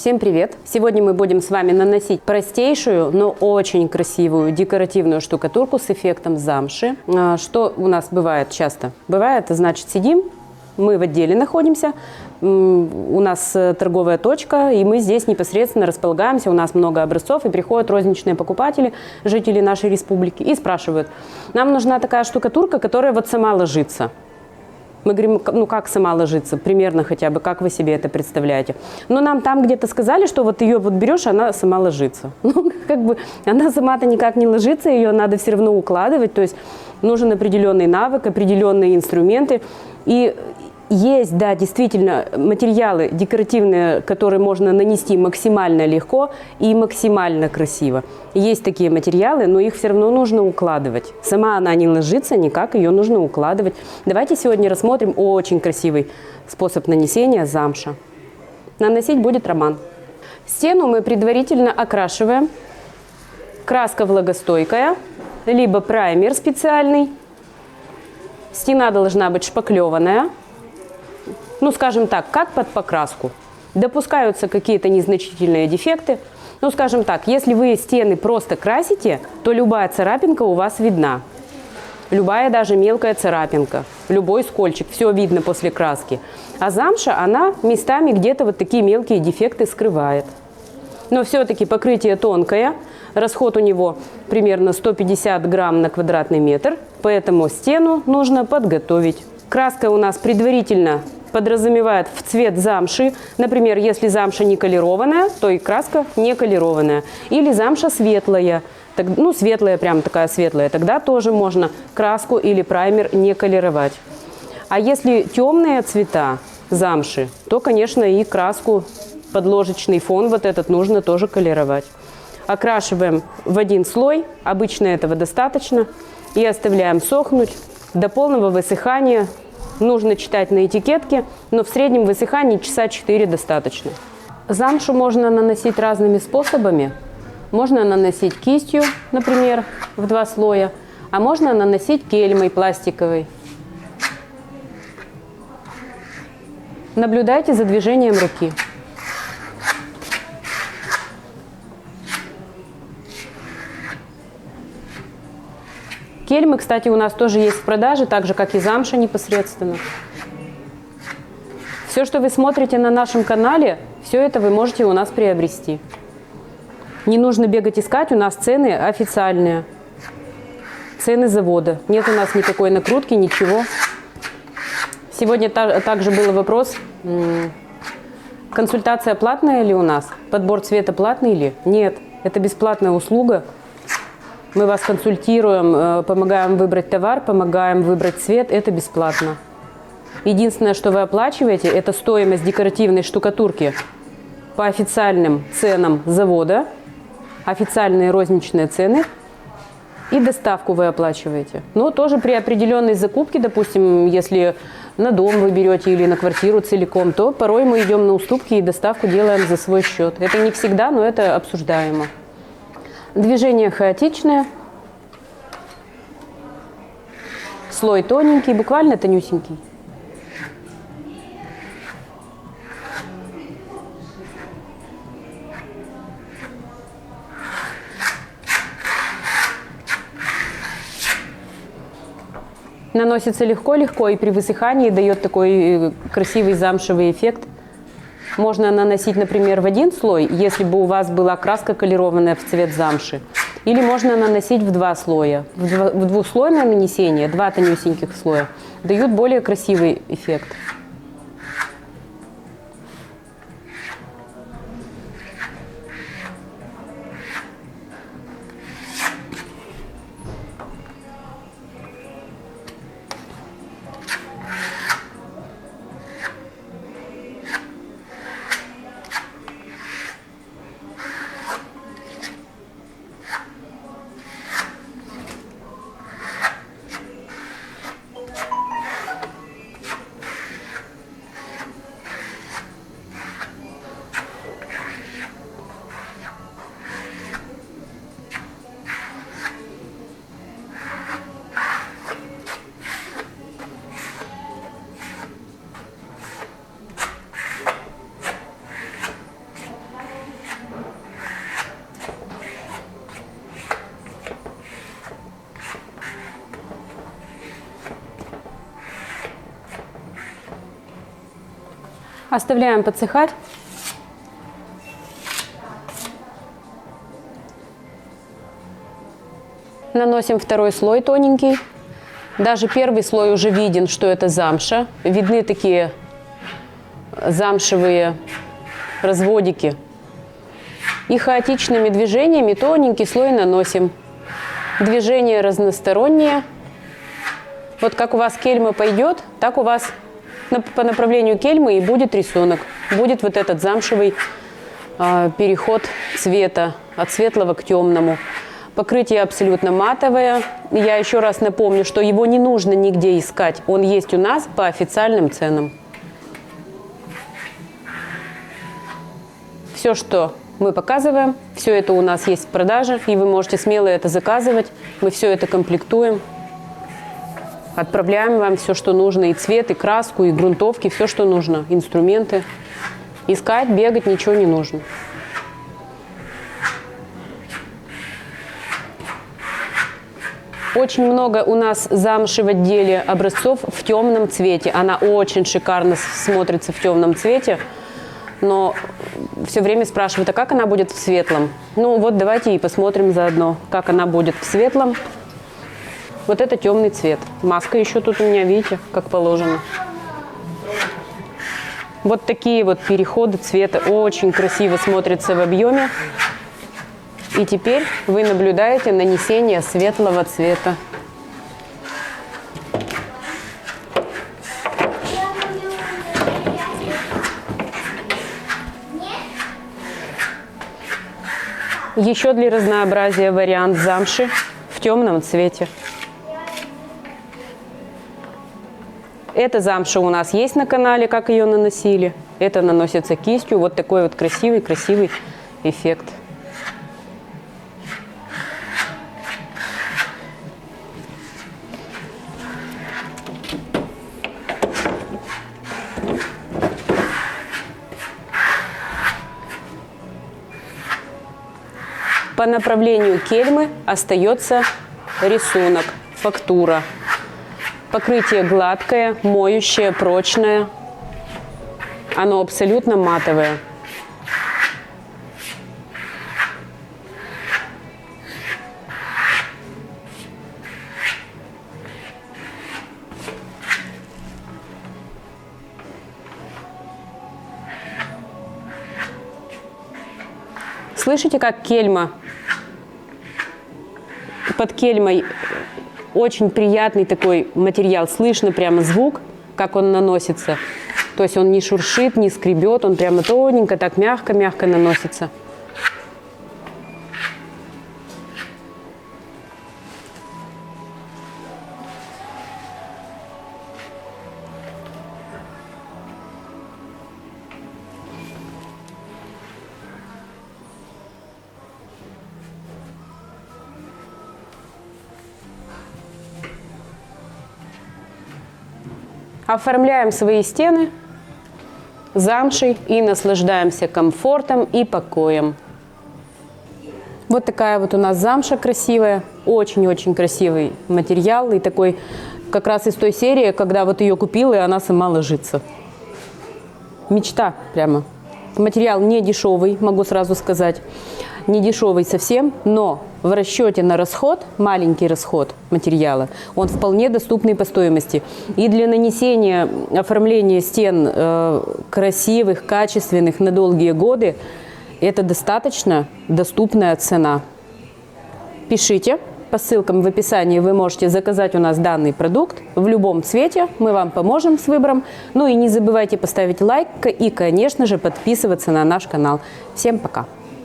Всем привет! Сегодня мы будем с вами наносить простейшую, но очень красивую декоративную штукатурку с эффектом замши. Что у нас бывает часто? Бывает, значит, сидим, мы в отделе находимся, у нас торговая точка, и мы здесь непосредственно располагаемся, у нас много образцов, и приходят розничные покупатели, жители нашей республики, и спрашивают, нам нужна такая штукатурка, которая вот сама ложится. Мы говорим, ну как сама ложится, примерно хотя бы, как вы себе это представляете. Но нам там где-то сказали, что вот ее вот берешь, она сама ложится. Ну, как бы она сама-то никак не ложится, ее надо все равно укладывать, то есть нужен определенный навык, определенные инструменты. И есть, да, действительно, материалы декоративные, которые можно нанести максимально легко и максимально красиво. Есть такие материалы, но их все равно нужно укладывать. Сама она не ложится никак, ее нужно укладывать. Давайте сегодня рассмотрим очень красивый способ нанесения замша. Наносить будет роман. Стену мы предварительно окрашиваем. Краска влагостойкая, либо праймер специальный. Стена должна быть шпаклеванная. Ну, скажем так, как под покраску. Допускаются какие-то незначительные дефекты. Ну, скажем так, если вы стены просто красите, то любая царапинка у вас видна. Любая даже мелкая царапинка, любой скольчик, все видно после краски. А замша, она местами где-то вот такие мелкие дефекты скрывает. Но все-таки покрытие тонкое, расход у него примерно 150 грамм на квадратный метр, поэтому стену нужно подготовить. Краска у нас предварительно подразумевает в цвет замши. Например, если замша не колерованная, то и краска не колерованная. Или замша светлая, ну светлая, прям такая светлая, тогда тоже можно краску или праймер не колеровать. А если темные цвета замши, то, конечно, и краску, подложечный фон вот этот нужно тоже колеровать. Окрашиваем в один слой, обычно этого достаточно, и оставляем сохнуть до полного высыхания. Нужно читать на этикетке, но в среднем высыхании часа 4 достаточно. Замшу можно наносить разными способами. Можно наносить кистью, например, в 2 слоя, а можно наносить кельмой пластиковой. Наблюдайте за движением руки. Кельмы, кстати, у нас тоже есть в продаже, так же, как и замша непосредственно. Все, что вы смотрите на нашем канале, все это вы можете у нас приобрести. Не нужно бегать искать, у нас цены официальные. Цены завода. Нет у нас никакой накрутки, ничего. Сегодня также был вопрос, консультация платная ли у нас? Подбор цвета платный ли? Нет, это бесплатная услуга. Мы вас консультируем, помогаем выбрать товар, помогаем выбрать цвет. Это бесплатно. Единственное, что вы оплачиваете, это стоимость декоративной штукатурки по официальным ценам завода, официальные розничные цены, и доставку вы оплачиваете. Но тоже при определенной закупке, допустим, если на дом вы берете или на квартиру целиком, то порой мы идем на уступки и доставку делаем за свой счет. Это не всегда, но это обсуждаемо. Движение хаотичное, слой тоненький, буквально тонюсенький. Наносится легко-легко и при высыхании дает такой красивый замшевый эффект. Можно наносить, например, в один слой, если бы у вас была краска колерованная в цвет замши. Или можно наносить в 2 слоя. В двухслойное нанесение, 2 тонюсеньких слоя, дают более красивый эффект. Оставляем подсыхать. Наносим второй слой тоненький. Даже первый слой уже виден, что это замша. Видны такие замшевые разводики. И хаотичными движениями тоненький слой наносим. Движения разносторонние. Вот как у вас кельма пойдет, так у вас по направлению кельмы и будет рисунок. Будет вот этот замшевый переход цвета от светлого к темному. Покрытие абсолютно матовое. Я еще раз напомню, что его не нужно нигде искать. Он есть у нас по официальным ценам. Все, что мы показываем, все это у нас есть в продаже, и вы можете смело это заказывать. Мы все это комплектуем. Отправляем вам все, что нужно. И цвет, и краску, и грунтовки, все, что нужно. Инструменты. Искать, бегать ничего не нужно. Очень много у нас замши в отделе образцов в темном цвете. Она очень шикарно смотрится в темном цвете. Но все время спрашивают, а как она будет в светлом? Ну вот давайте и посмотрим заодно, как она будет в светлом. Вот это темный цвет. Маска еще тут у меня, видите, как положено. Вот такие вот переходы цвета очень красиво смотрятся в объеме. И теперь вы наблюдаете нанесение светлого цвета. Еще для разнообразия вариант замши в темном цвете. Эта замша у нас есть на канале, как ее наносили. Это наносится кистью. Вот такой вот красивый эффект. По направлению кельмы остается рисунок, фактура. Покрытие гладкое, моющее, прочное. Оно абсолютно матовое. Слышите, как кельма? Под кельмой очень приятный такой материал. Слышно прямо звук, как он наносится. То есть он не шуршит, не скребет, он прямо тоненько, так мягко-мягко наносится. Оформляем свои стены замшей и наслаждаемся комфортом и покоем. Вот такая вот у нас замша красивая, очень-очень красивый материал и такой как раз из той серии, когда вот ее купила и она сама ложится. Мечта прямо. Материал не дешевый, могу сразу сказать, не дешевый совсем, но в расчете на расход, маленький расход материала, он вполне доступный по стоимости. И для нанесения, оформления стен красивых, качественных на долгие годы, это достаточно доступная цена. Пишите. По ссылкам в описании вы можете заказать у нас данный продукт в любом цвете. Мы вам поможем с выбором. Ну и не забывайте поставить лайк и, конечно же, подписываться на наш канал. Всем пока!